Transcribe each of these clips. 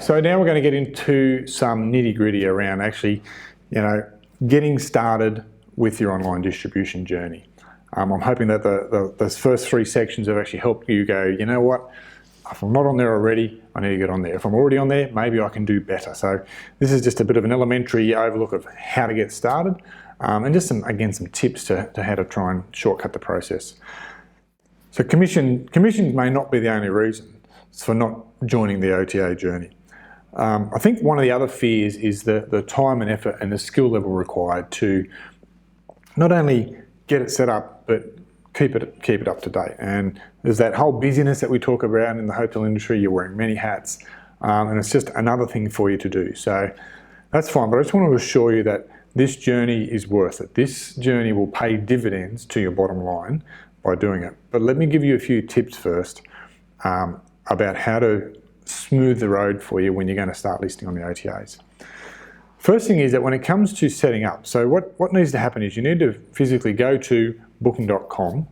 So now we're going to get into some nitty-gritty around actually, getting started with your online distribution journey. I'm hoping that those first 3 sections have actually helped you go, you know what, if I'm not on there already, I need to get on there. If I'm already on there, maybe I can do better. So this is just a bit of an elementary overlook of how to get started, and just some tips to how to try and shortcut the process. So commissions may not be the only reason for not joining the OTA journey. I think one of the other fears is the time and effort and the skill level required to not only get it set up, but keep it up to date. And there's that whole busyness that we talk about in the hotel industry. You're wearing many hats, and it's just another thing for you to do. So that's fine, but I just want to assure you that this journey is worth it. This journey will pay dividends to your bottom line by doing it. But let me give you a few tips first about how to smooth the road for you when you're going to start listing on the OTAs. First thing is that when it comes to setting up, so what needs to happen is you need to physically go to booking.com,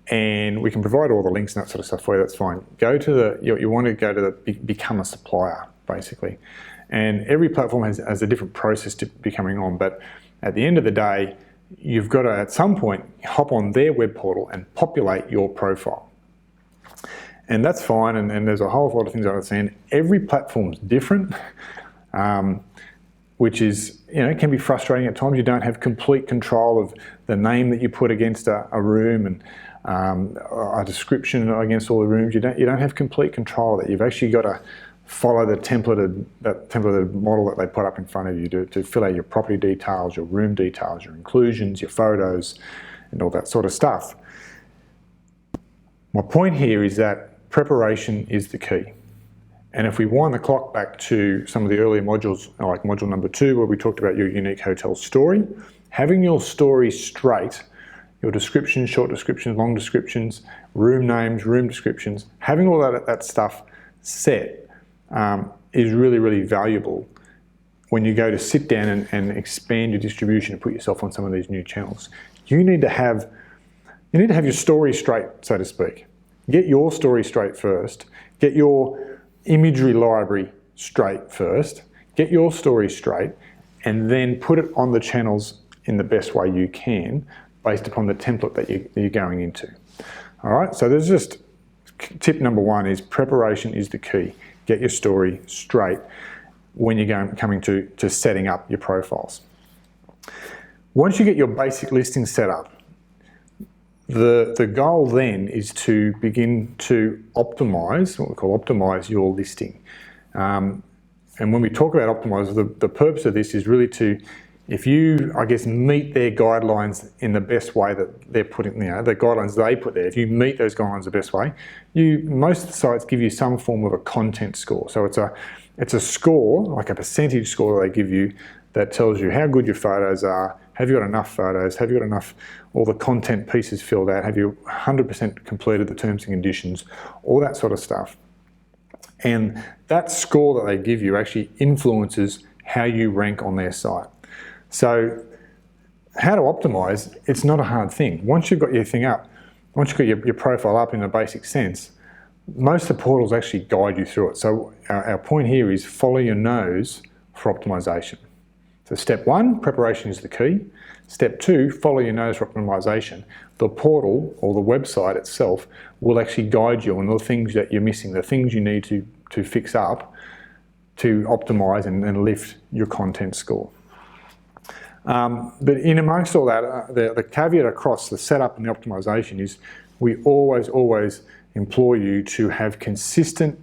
and we can provide all the links and that sort of stuff for you, that's fine. Go to you want to go to become a supplier, basically. And every platform has a different process to becoming on, but at the end of the day, you've got to, at some point, hop on their web portal and populate your profile. And that's fine, and there's a whole lot of things I understand. Every platform's different, which is, can be frustrating at times. You don't have complete control of the name that you put against a room and a description against all the rooms. You don't have complete control of that. You've actually got to follow that templated model that they put up in front of you to fill out your property details, your room details, your inclusions, your photos, and all that sort of stuff. My point here is that preparation is the key. And if we wind the clock back to some of the earlier modules, like module number 2, where we talked about your unique hotel story, having your story straight, your descriptions, short descriptions, long descriptions, room names, room descriptions, having all that stuff set is really, really valuable when you go to sit down and expand your distribution and put yourself on some of these new channels. You need to have your story straight, so to speak. Get your story straight first. Get your imagery library straight first. Get your story straight, and then put it on the channels in the best way you can, based upon the template that you're going into. All right, so there's just tip number 1 is preparation is the key. Get your story straight when you're coming to setting up your profiles. Once you get your basic listing set up, the goal then is to begin to optimize, what we call optimize your listing. And when we talk about optimize, the purpose of this is really to, if you, meet their guidelines in the best way that they're putting, the guidelines they put there, if you meet those guidelines the best way, most of the sites give you some form of a content score. So it's a score, like a percentage score that they give you, that tells you how good your photos are. Have you got enough photos? Have you got enough, all the content pieces filled out? Have you 100% completed the terms and conditions? All that sort of stuff. And that score that they give you actually influences how you rank on their site. So how to optimize, it's not a hard thing. Once you've got your thing up, once you've got your profile up in a basic sense, most of the portals actually guide you through it. So our point here is follow your nose for optimization. So step 1, preparation is the key. Step 2, follow your nose for optimization. The portal or the website itself will actually guide you on the things that you're missing, the things you need to fix up to optimize and lift your content score. But in amongst all that, the caveat across the setup and the optimization is we always implore you to have consistent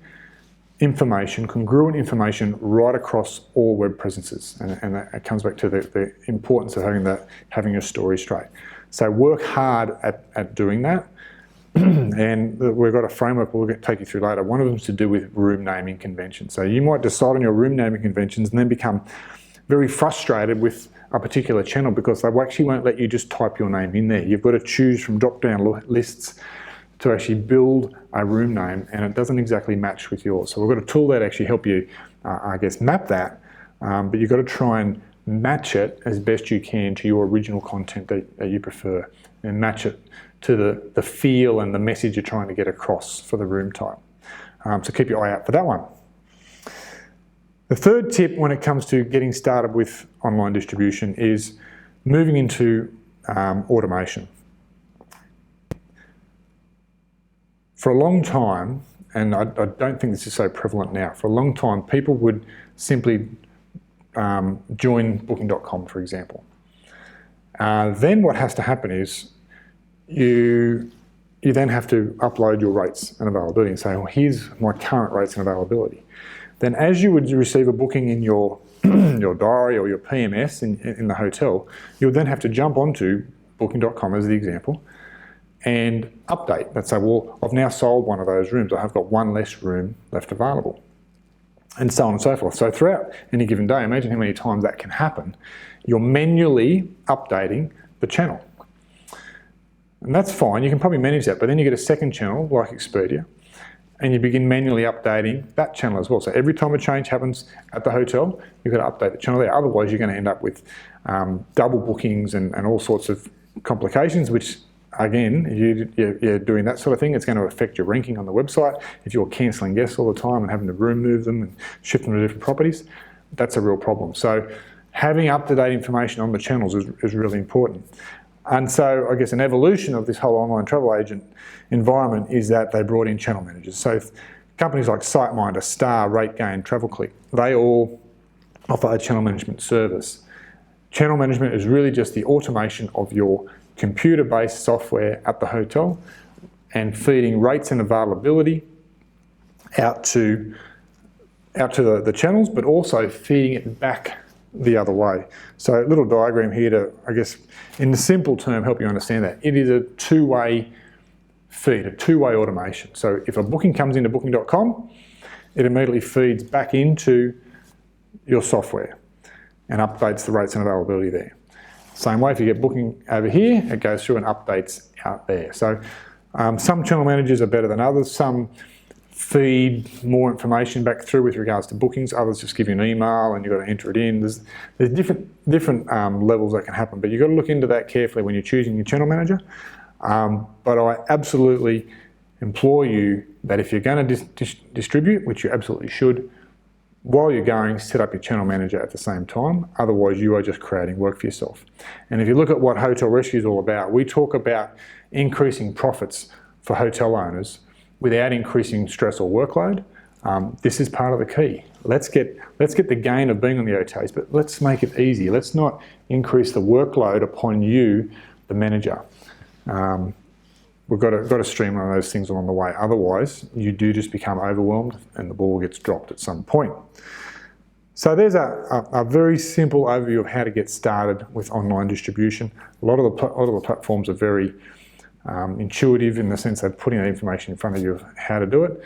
information, congruent information right across all web presences, and that comes back to the importance of having your story straight. So work hard at doing that, and we've got a framework we'll take you through later. One of them is to do with room naming conventions. So you might decide on your room naming conventions and then become very frustrated with a particular channel because they actually won't let you just type your name in there. You've got to choose from drop-down lists to actually build a room name and it doesn't exactly match with yours. So we've got a tool that actually help you, I guess, map that, but you've got to try and match it as best you can to your original content that you prefer, and match it to the feel and the message you're trying to get across for the room type. So keep your eye out for that one. The third tip when it comes to getting started with online distribution is moving into automation. For a long time, and I don't think this is so prevalent now, for a long time people would simply join booking.com, for example. Then what has to happen is you then have to upload your rates and availability and say, well, here's my current rates and availability. Then as you would receive a booking in your your diary or your PMS in the hotel, you'll then have to jump onto booking.com as the example and update. Let's say, well, I've now sold one of those rooms. I have got one less room left available, and so on and so forth. So throughout any given day, imagine how many times that can happen. You're manually updating the channel. And that's fine, you can probably manage that, but then you get a second channel like Expedia, and you begin manually updating that channel as well. So every time a change happens at the hotel, you've got to update the channel there. Otherwise, you're going to end up with double bookings and all sorts of complications, which again, if you're doing that sort of thing, it's going to affect your ranking on the website. If you're cancelling guests all the time and having to room move them and shift them to different properties, that's a real problem. So having up-to-date information on the channels is really important. And so I guess an evolution of this whole online travel agent environment is that they brought in channel managers. So companies like SiteMinder, Star, RateGain, TravelClick, they all offer a channel management service. Channel management is really just the automation of your computer-based software at the hotel and feeding rates and availability out to the channels, but also feeding it back the other way. So a little diagram here to, I guess, in the simple term, help you understand that. It is a two-way feed, a two-way automation. So if a booking comes into booking.com, it immediately feeds back into your software and updates the rates and availability there. Same way, if you get booking over here, it goes through and updates out there. So some channel managers are better than others. Some feed more information back through with regards to bookings. Others just give you an email and you've got to enter it in. There's different levels that can happen, but you've got to look into that carefully when you're choosing your channel manager. But I absolutely implore you that if you're going to distribute, which you absolutely should, while you're going, set up your channel manager at the same time. Otherwise, you are just creating work for yourself. And if you look at what Hotel Rescue is all about, we talk about increasing profits for hotel owners without increasing stress or workload. This is part of the key. Let's get the gain of being on the OTAs, but let's make it easy. Let's not increase the workload upon you, the manager. We've got to streamline those things along the way. Otherwise, you do just become overwhelmed and the ball gets dropped at some point. So there's a very simple overview of how to get started with online distribution. A lot of the platforms are very intuitive in the sense they're putting that information in front of you of how to do it.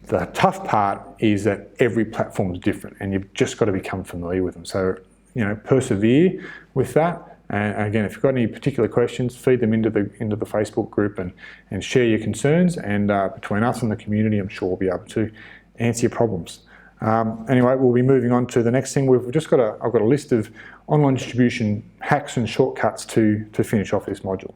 The tough part is that every platform is different and you've just got to become familiar with them. So, persevere with that. And again, if you've got any particular questions, feed them into the Facebook group and share your concerns. And between us and the community, I'm sure we'll be able to answer your problems. Anyway, we'll be moving on to the next thing. I've got a list of online distribution hacks and shortcuts to finish off this module.